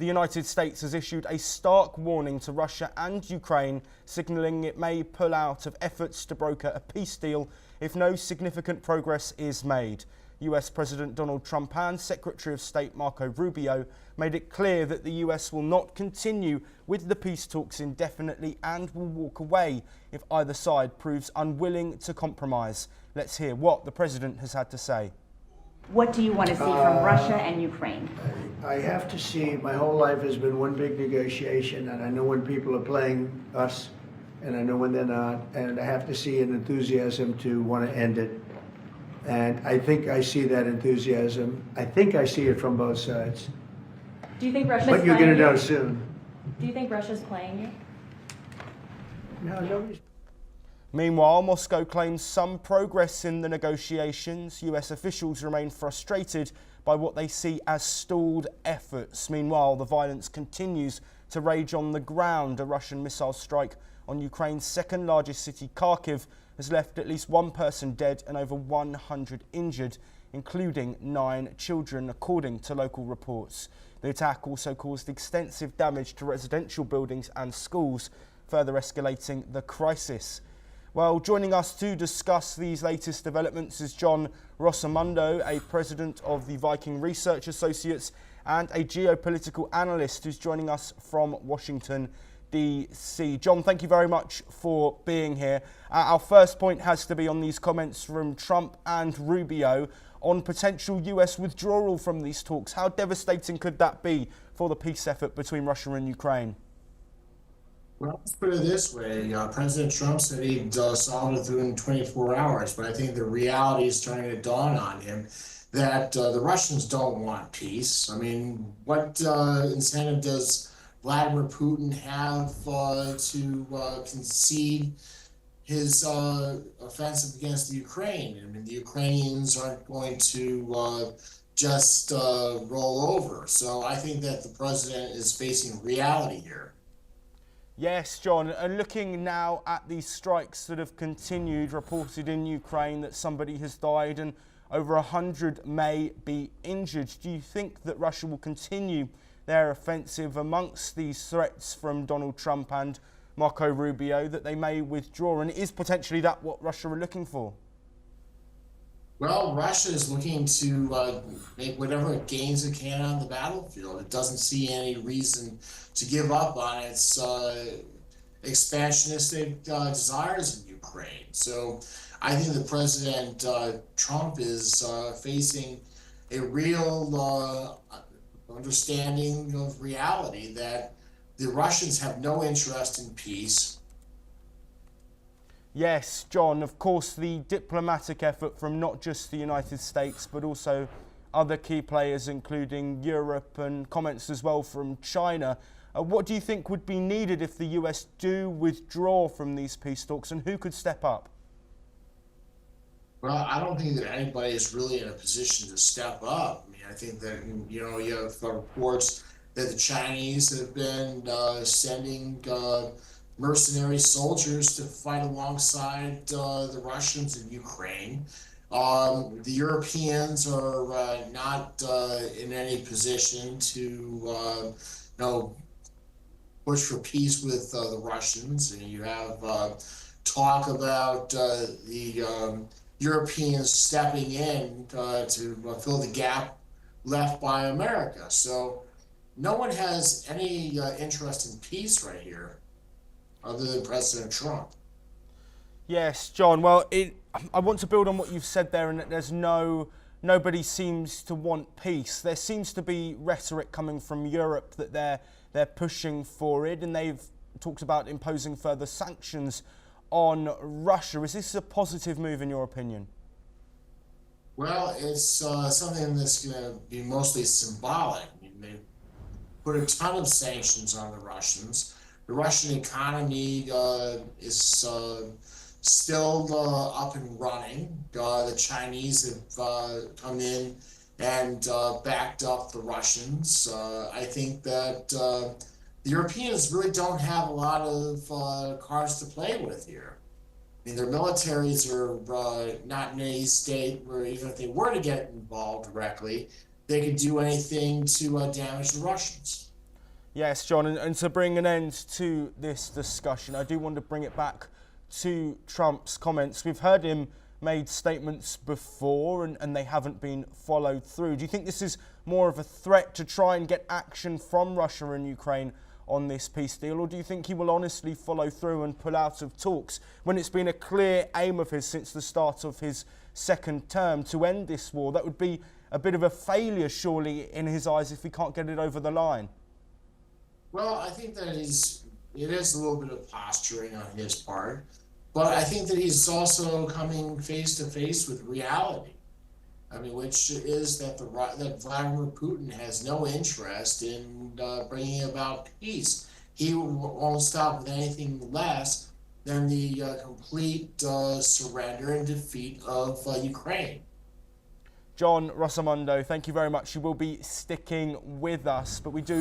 the United States has issued a stark warning to Russia and Ukraine, signalling it may pull out of efforts to broker a peace deal if no significant progress is made. US President Donald Trump and Secretary of State Marco Rubio made it clear that the US will not continue with the peace talks indefinitely and will walk away if either side proves unwilling to compromise. Let's hear what the president has had to say. What do you want to see from Russia and Ukraine? I have to see, my whole life has been one big negotiation, and I know when people are playing us, and I know when they're not, and I have to see an enthusiasm to want to end it. And I think I see that enthusiasm. I think I see it from both sides. Do you think Russia's But you're going to know soon. Do you think Russia's playing you? No, nobody's. Meanwhile, Moscow claims some progress in the negotiations. US officials remain frustrated by what they see as stalled efforts. Meanwhile, the violence continues to rage on the ground. A Russian missile strike on Ukraine's second largest city, Kharkiv, has left at least one person dead and over 100 injured, including 9 children, according to local reports. The attack also caused extensive damage to residential buildings and schools, further escalating the crisis. Well, joining us to discuss these latest developments is John Rosamundo, a president of the Viking Research Associates and a geopolitical analyst who's joining us from Washington, D.C. John, thank you very much for being here. Our first point has to be on these comments from Trump and Rubio on potential US withdrawal from these talks. How devastating could that be for the peace effort between Russia and Ukraine? Well, let's put it this way. President Trump said he'd solve it within 24 hours, but I think the reality is starting to dawn on him that the Russians don't want peace. I mean, what incentive does Vladimir Putin have to concede his offensive against the Ukraine? I mean, the Ukrainians aren't going to just roll over. So I think that the president is facing reality here. Yes, John, and looking now at these strikes that have continued, reported in Ukraine that somebody has died and over 100 may be injured. Do you think that Russia will continue their offensive amongst these threats from Donald Trump and Marco Rubio, that they may withdraw? And is potentially that what Russia are looking for? Well, Russia is looking to make whatever gains it can on the battlefield. It doesn't see any reason to give up on its expansionistic desires in Ukraine. So I think that President Trump is facing a real understanding of reality that the Russians have no interest in peace. Yes, John, of course, the diplomatic effort from not just the United States, but also other key players, including Europe, and comments as well from China. What do you think would be needed if the US do withdraw from these peace talks, and who could step up? Well, I don't think that anybody is really in a position to step up. I mean, I think that, you have reports that the Chinese have been sending mercenary soldiers to fight alongside the Russians in Ukraine. The Europeans are not in any position to, push for peace with the Russians. And you have talk about the Europeans stepping in to fill the gap left by America. So no one has any interest in peace right here, other than President Trump. Yes, John. Well, I want to build on what you've said there, and that there's nobody seems to want peace. There seems to be rhetoric coming from Europe that they're pushing for it, and they've talked about imposing further sanctions on Russia. Is this a positive move in your opinion? Well, it's something that's going to be mostly symbolic. I mean, they put a ton of sanctions on the Russians. The Russian economy is still up and running. The Chinese have come in and backed up the Russians. I think that the Europeans really don't have a lot of cards to play with here. I mean, their militaries are not in any state where even if they were to get involved directly, they could do anything to damage the Russians. Yes, John, and to bring an end to this discussion, I do want to bring it back to Trump's comments. We've heard him made statements before and they haven't been followed through. Do you think this is more of a threat to try and get action from Russia and Ukraine on this peace deal, or do you think he will honestly follow through and pull out of talks when it's been a clear aim of his since the start of his second term to end this war? That would be a bit of a failure, surely, in his eyes if he can't get it over the line. Well, I think that it is a little bit of posturing on his part, but I think that he's also coming face to face with reality. I mean, which is that that Vladimir Putin has no interest in bringing about peace. He won't stop with anything less than the complete surrender and defeat of Ukraine. John Rosamondo, thank you very much. You will be sticking with us, but we do